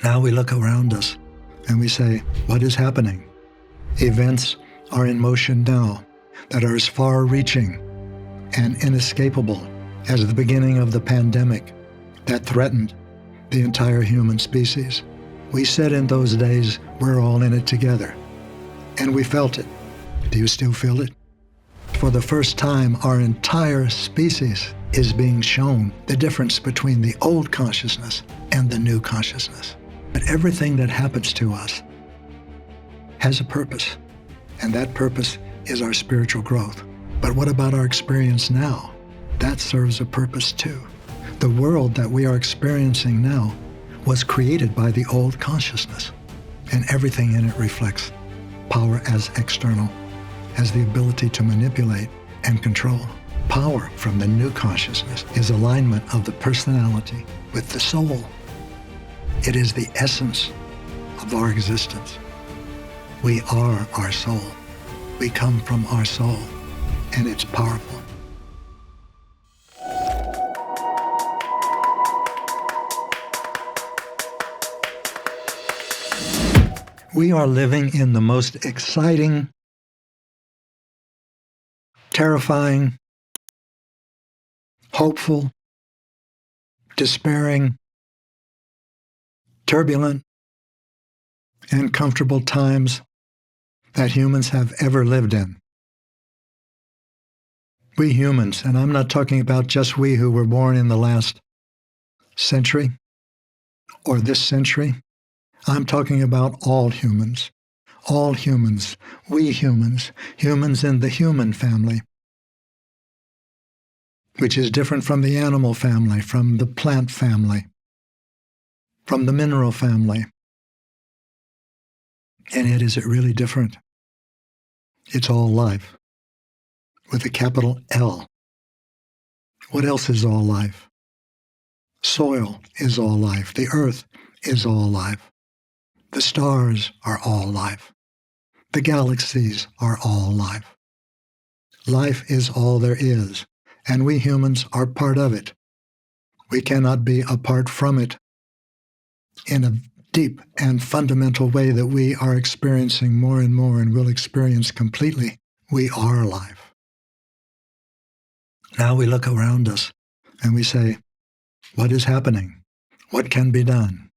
Now we look around us and we say, what is happening? Events are in motion now that are as far-reaching and inescapable as the beginning of the pandemic that threatened the entire human species. We said in those days, we're all in it together. And we felt it. Do you still feel it? For the first time, our entire species is being shown the difference between the old consciousness and the new consciousness. But everything that happens to us has a purpose, and that purpose is our spiritual growth. But what about our experience now? That serves a purpose too. The world that we are experiencing now was created by the old consciousness, and everything in it reflects power as external, as the ability to manipulate and control. Power from the new consciousness is alignment of the personality with the soul. It is the essence of our existence. We are our soul. We come from our soul, and it's powerful. We are living in the most exciting, terrifying, hopeful, despairing, turbulent, and comfortable times that humans have ever lived in. We humans, and I'm not talking about just we who were born in the last century or this century. I'm talking about all humans, we humans, humans in the human family, which is different from the animal family, from the plant family, from the mineral family. And yet, is it really different? It's all life, with a capital L. What else is all life? Soil is all life. The earth is all life. The stars are all life. The galaxies are all life. Life is all there is, and we humans are part of it. We cannot be apart from it in a deep and fundamental way that we are experiencing more and more and will experience completely. We are life. Now we look around us and we say, what is happening? What can be done?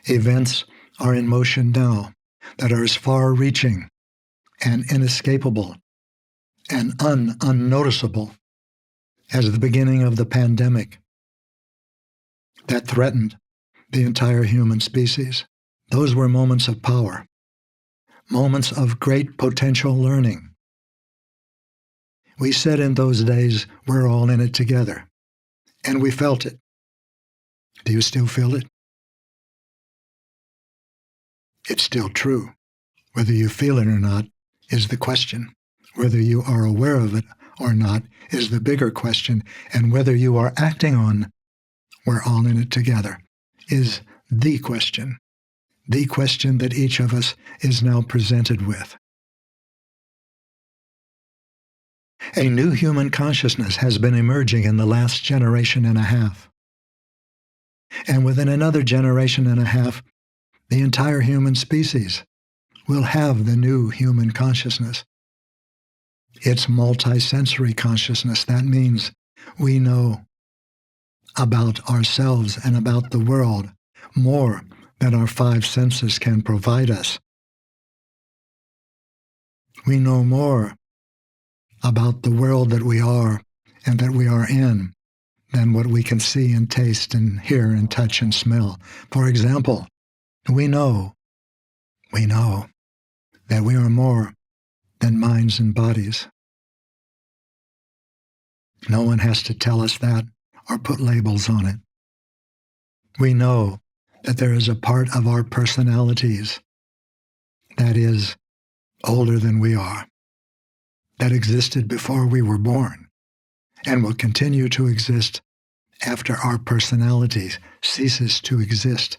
Events are in motion now that are as far-reaching and inescapable and unnoticeable as the beginning of the pandemic that threatened the entire human species. Those were moments of power, moments of great potential learning. We said in those days, we're all in it together, and we felt it. Do you still feel it? It's still true. Whether you feel it or not is the question. Whether you are aware of it or not is the bigger question, and whether you are acting on we're all in it together is the question that each of us is now presented with. A new human consciousness has been emerging in the last generation and a half. And within another generation and a half, the entire human species will have the new human consciousness. It's multisensory consciousness. That means we know about ourselves and about the world more than our five senses can provide us. We know more about the world that we are and that we are in than what we can see and taste and hear and touch and smell. For example, we know that we are more than minds and bodies. No one has to tell us that or put labels on it. We know that there is a part of our personalities that is older than we are, that existed before we were born, and will continue to exist after our personalities ceases to exist.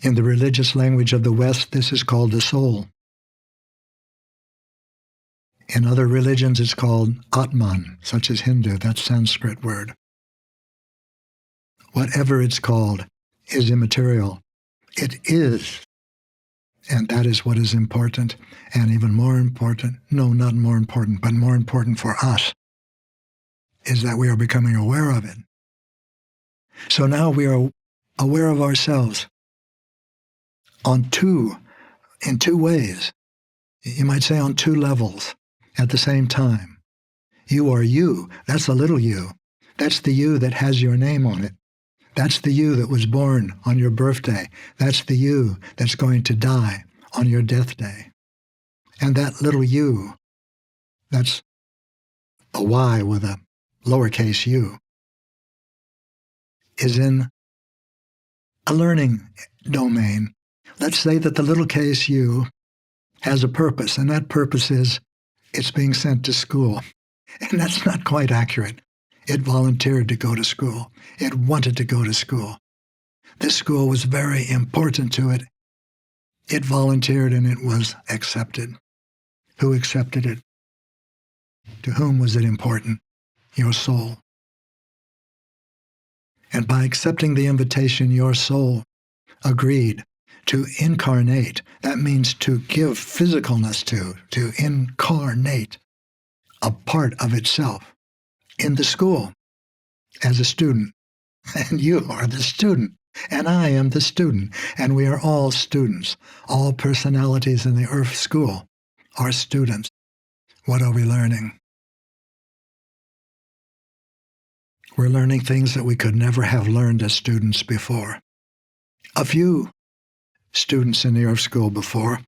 In the religious language of the West, this is called the soul. In other religions, it's called Atman, such as Hindu, that Sanskrit word. Whatever it's called, is immaterial. It is. And that is what is important. And even more important, no, not more important, but more important for us, is that we are becoming aware of it. So now we are aware of ourselves in two ways. You might say on two levels at the same time. You are you. That's a little you. That's the you that has your name on it. That's the you that was born on your birthday. That's the you that's going to die on your death day. And that little you, that's a Y with a lowercase u, is in a learning domain. Let's say that the little case u has a purpose, and that purpose is it's being sent to school. And that's not quite accurate. It volunteered to go to school. It wanted to go to school. This school was very important to it. It volunteered and it was accepted. Who accepted it? To whom was it important? Your soul. And by accepting the invitation, your soul agreed to incarnate. That means to give physicalness to incarnate a part of itself in the school as a student. And you are the student, and I am the student, and we are all students. All personalities in the Earth School are students. What are we learning? We're learning things that we could never have learned as students before. A few students in the Earth School before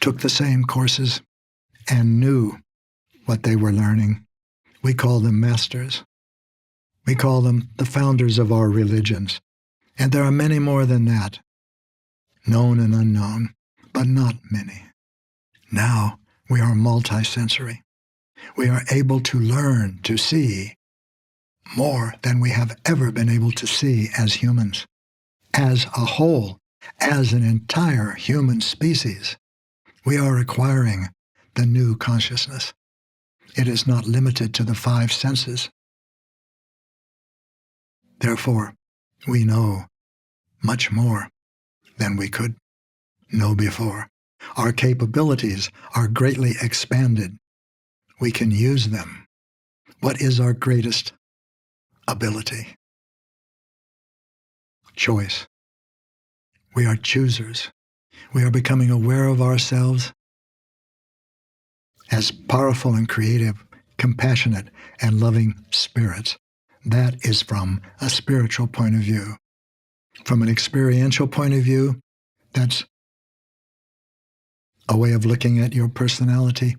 took the same courses and knew what they were learning. We call them masters. We call them the founders of our religions. And there are many more than that, known and unknown, but not many. Now we are multisensory. We are able to learn to see more than we have ever been able to see as humans, as a whole, as an entire human species. We are acquiring the new consciousness. It is not limited to the five senses. Therefore, we know much more than we could know before. Our capabilities are greatly expanded. We can use them. What is our greatest ability? Choice. We are choosers. We are becoming aware of ourselves as powerful and creative, compassionate and loving spirits. That is from a spiritual point of view. From an experiential point of view, that's a way of looking at your personality.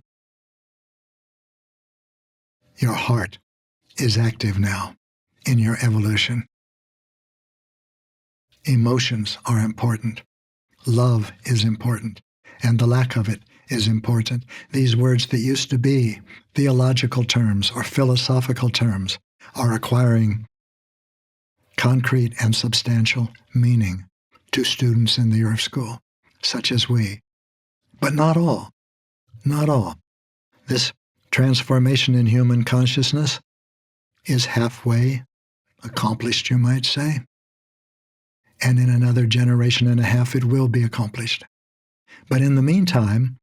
Your heart is active now in your evolution. Emotions are important. Love is important, and the lack of it is important. These words that used to be theological terms or philosophical terms are acquiring concrete and substantial meaning to students in the Earth School, such as we. But not all. Not all. This transformation in human consciousness is halfway accomplished, you might say. And in another generation and a half, it will be accomplished. But in the meantime,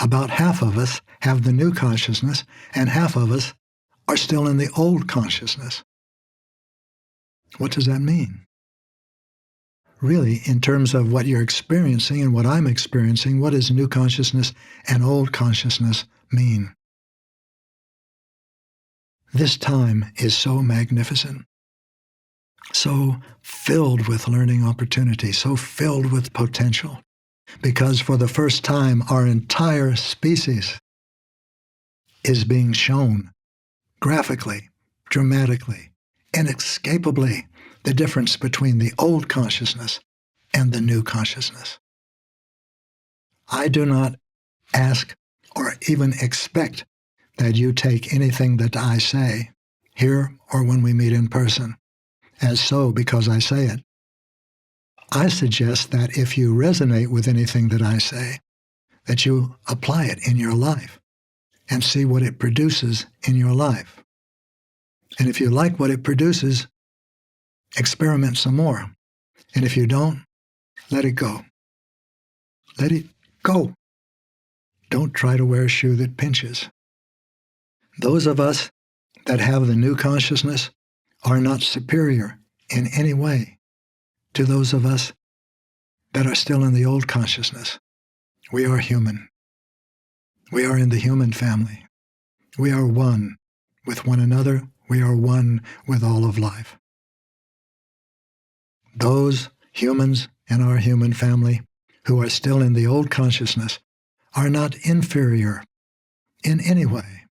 about half of us have the new consciousness, and half of us are still in the old consciousness. What does that mean? Really, in terms of what you're experiencing and what I'm experiencing, what does new consciousness and old consciousness mean? This time is so magnificent, so filled with learning opportunity, so filled with potential, because for the first time, our entire species is being shown graphically, dramatically, inescapably, the difference between the old consciousness and the new consciousness. I do not ask or even expect that you take anything that I say, here or when we meet in person, as so because I say it. I suggest that if you resonate with anything that I say, that you apply it in your life and see what it produces in your life. And if you like what it produces, Experiment some more. And if you don't, let it go. Let it go. Don't try to wear a shoe that pinches. Those of us that have the new consciousness are not superior in any way to those of us that are still in the old consciousness. We are human. We are in the human family. We are one with one another. We are one with all of life. Those humans in our human family who are still in the old consciousness are not inferior in any way.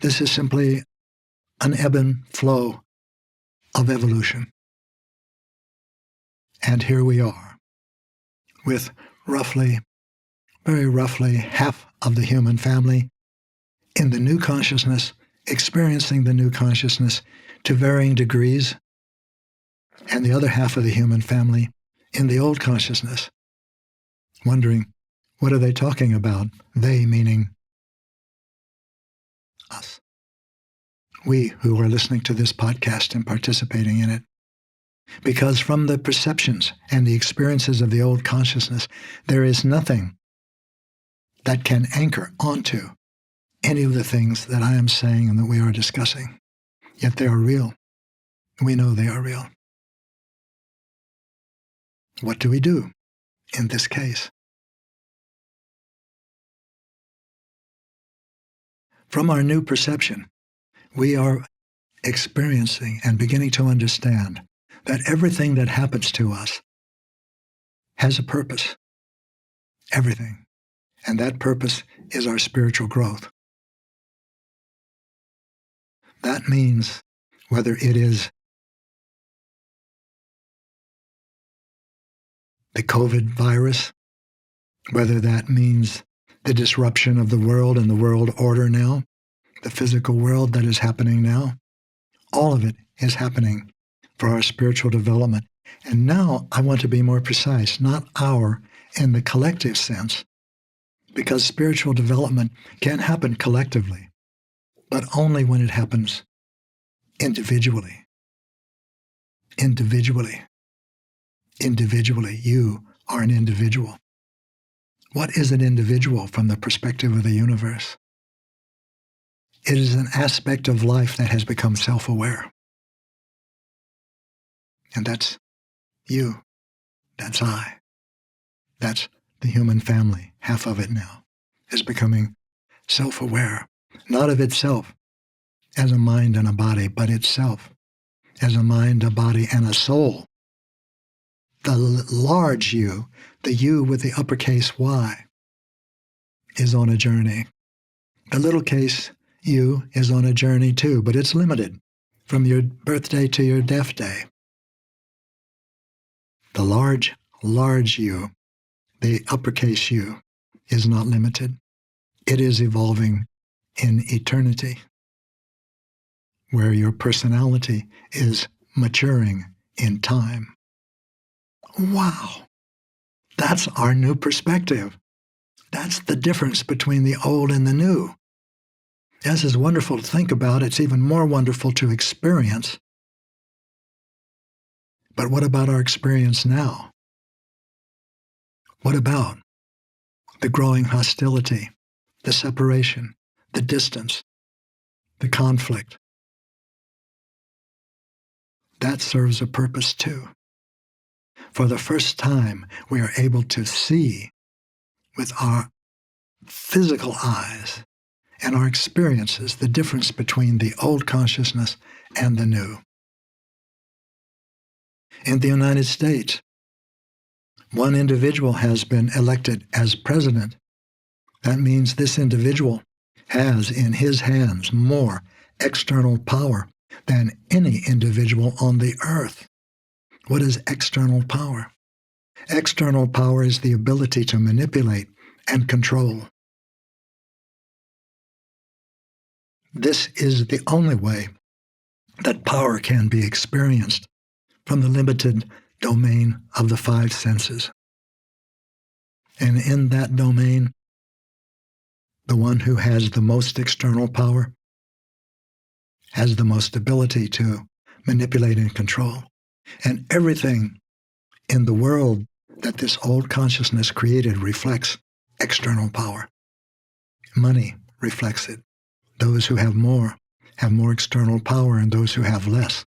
This is simply an ebb and flow of evolution. And here we are, with very roughly half of the human family in the new consciousness, experiencing the new consciousness to varying degrees, and the other half of the human family in the old consciousness, wondering, what are they talking about? They meaning us. We who are listening to this podcast and participating in it. Because from the perceptions and the experiences of the old consciousness, there is nothing that can anchor onto any of the things that I am saying and that we are discussing. Yet they are real. We know they are real. What do we do in this case? From our new perception, we are experiencing and beginning to understand that everything that happens to us has a purpose. Everything. And that purpose is our spiritual growth. That means whether it is the COVID virus, whether that means the disruption of the world and the world order now, the physical world that is happening now, all of it is happening for our spiritual development. And now I want to be more precise, not our in the collective sense, because spiritual development can happen collectively, but only when it happens individually. Individually. Individually. You are an individual. What is an individual from the perspective of the universe? It is an aspect of life that has become self-aware. And that's you. That's I. That's the human family. Half of it now is becoming self-aware, not of itself as a mind and a body, but itself as a mind, a body, and a soul. The large you, the you with the uppercase Y, is on a journey. The little case you is on a journey too, but it's limited from your birthday to your death day. The large you, the uppercase you, is not limited. It is evolving in eternity, where your personality is maturing in time. Wow! That's our new perspective. That's the difference between the old and the new. This is wonderful to think about. It's even more wonderful to experience. But what about our experience now? What about the growing hostility, the separation, the distance, the conflict? That serves a purpose too. For the first time, we are able to see with our physical eyes and our experiences the difference between the old consciousness and the new. In the United States, one individual has been elected as president. That means this individual has in his hands more external power than any individual on the earth. What is external power? External power is the ability to manipulate and control. This is the only way that power can be experienced from the limited domain of the five senses. And in that domain, the one who has the most external power has the most ability to manipulate and control. And everything in the world that this old consciousness created reflects external power. Money reflects it. Those who have more external power, and those who have less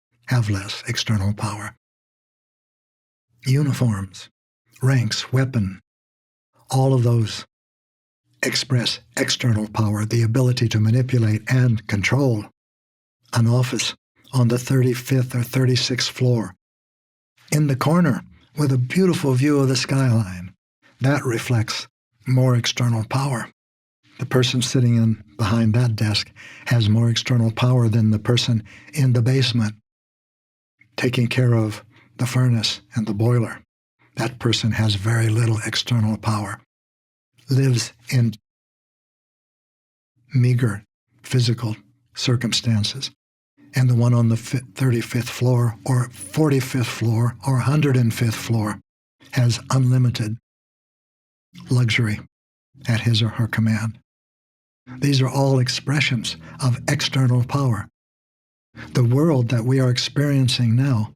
external power. Uniforms, ranks, weapon, all of those express external power, the ability to manipulate and control an office on the 35th or 36th floor, in the corner with a beautiful view of the skyline. That reflects more external power. The person sitting behind that desk has more external power than the person in the basement taking care of the furnace and the boiler. That person has very little external power, lives in meager physical circumstances. And the one on the 35th floor or 45th floor or 105th floor has unlimited luxury at his or her command. These are all expressions of external power. The world that we are experiencing now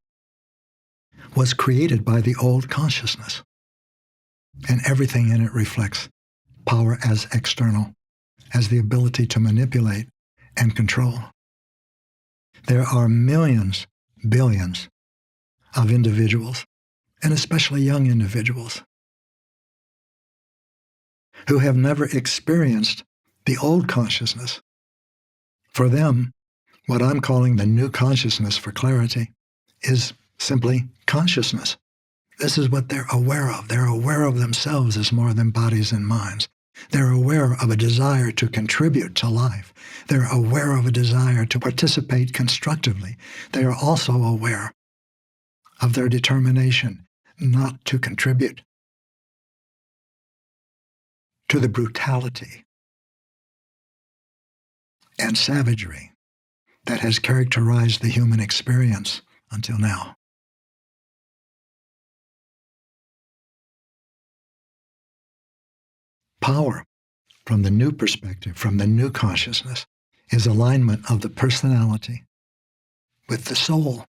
was created by the old consciousness, and everything in it reflects power as external, as the ability to manipulate and control. There are millions, billions of individuals, and especially young individuals, who have never experienced the old consciousness. For them, what I'm calling the new consciousness for clarity is simply consciousness. This is what they're aware of. They're aware of themselves as more than bodies and minds. They're aware of a desire to contribute to life. They're aware of a desire to participate constructively. They are also aware of their determination not to contribute to the brutality and savagery that has characterized the human experience until now. Power, from the new perspective, from the new consciousness, is alignment of the personality with the soul.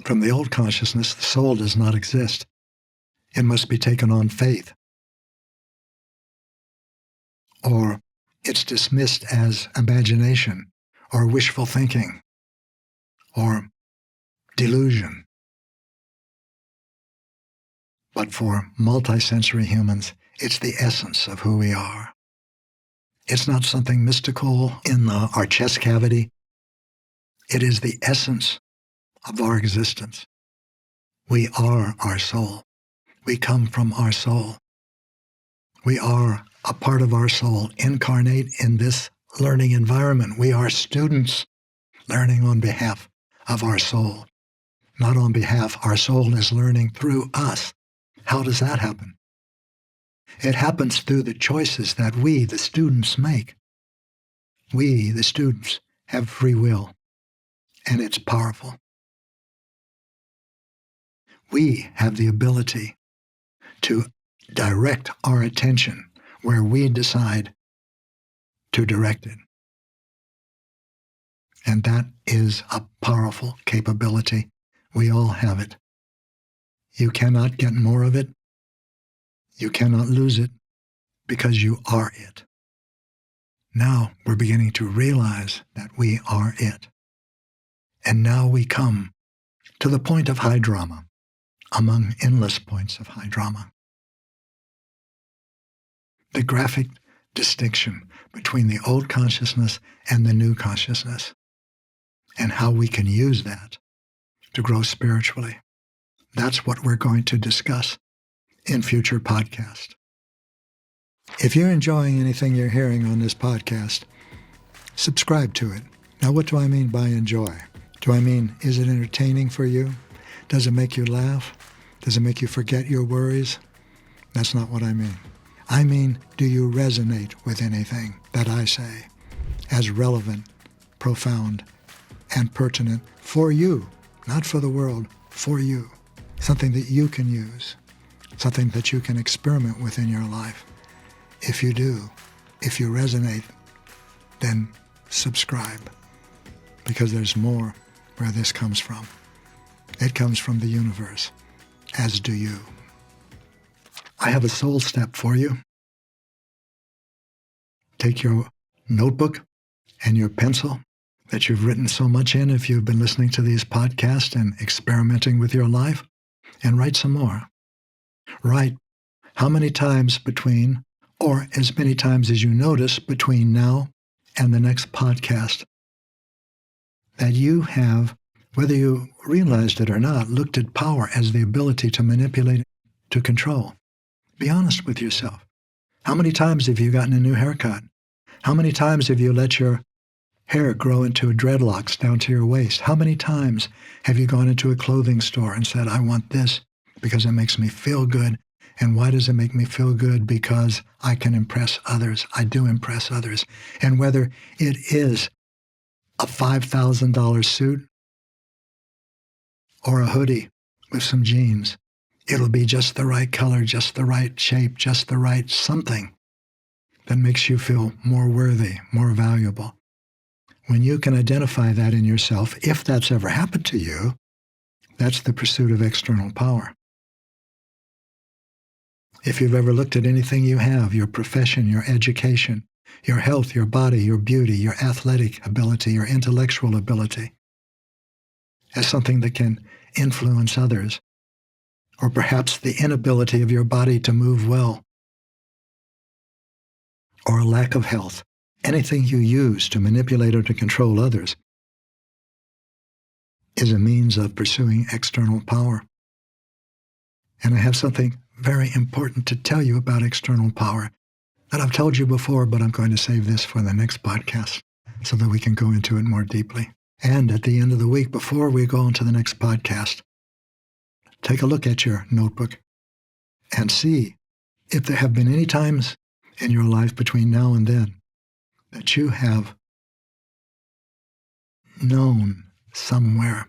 From the old consciousness, the soul does not exist. It must be taken on faith, or it's dismissed as imagination, or wishful thinking, or delusion. But for multisensory humans, it's the essence of who we are. It's not something mystical in our chest cavity. It is the essence of our existence. We are our soul. We come from our soul. We are a part of our soul, incarnate in this learning environment. We are students learning on behalf of our soul. Not on behalf, our soul is learning through us. How does that happen? It happens through the choices that we, the students, make. We, the students, have free will, and it's powerful. We have the ability to direct our attention where we decide to direct it. And that is a powerful capability. We all have it. You cannot get more of it. You cannot lose it because you are it. Now we're beginning to realize that we are it. And now we come to the point of high drama, among endless points of high drama. The graphic distinction between the old consciousness and the new consciousness, and how we can use that to grow spiritually. That's what we're going to discuss in future podcasts. If you're enjoying anything you're hearing on this podcast, subscribe to it. Now, what do I mean by enjoy? Do I mean, is it entertaining for you? Does it make you laugh? Does it make you forget your worries? That's not what I mean. I mean, do you resonate with anything that I say as relevant, profound, and pertinent for you, not for the world, for you? Something that you can use, something that you can experiment with in your life. If you do, if you resonate, then subscribe, because there's more where this comes from. It comes from the universe, as do you. I have a soul step for you. Take your notebook and your pencil that you've written so much in if you've been listening to these podcasts and experimenting with your life, and write some more. Write how many times between, or as many times as you notice between now and the next podcast, that you have, whether you realized it or not, looked at power as the ability to manipulate, to control. Be honest with yourself. How many times have you gotten a new haircut? How many times have you let your hair grow into dreadlocks down to your waist? How many times have you gone into a clothing store and said, I want this because it makes me feel good? And why does it make me feel good? Because I can impress others. I do impress others. And whether it is a $5,000 suit or a hoodie with some jeans, it'll be just the right color, just the right shape, just the right something that makes you feel more worthy, more valuable. When you can identify that in yourself, if that's ever happened to you, that's the pursuit of external power. If you've ever looked at anything you have, your profession, your education, your health, your body, your beauty, your athletic ability, your intellectual ability, as something that can influence others, or perhaps the inability of your body to move well, or a lack of health, anything you use to manipulate or to control others is a means of pursuing external power. And I have something very important to tell you about external power that I've told you before, but I'm going to save this for the next podcast so that we can go into it more deeply. And at the end of the week, before we go on to the next podcast, take a look at your notebook and see if there have been any times in your life between now and then that you have known somewhere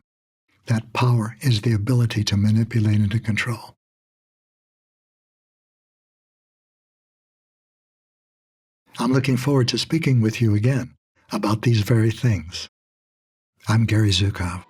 that power is the ability to manipulate and to control. I'm looking forward to speaking with you again about these very things. I'm Gary Zukav.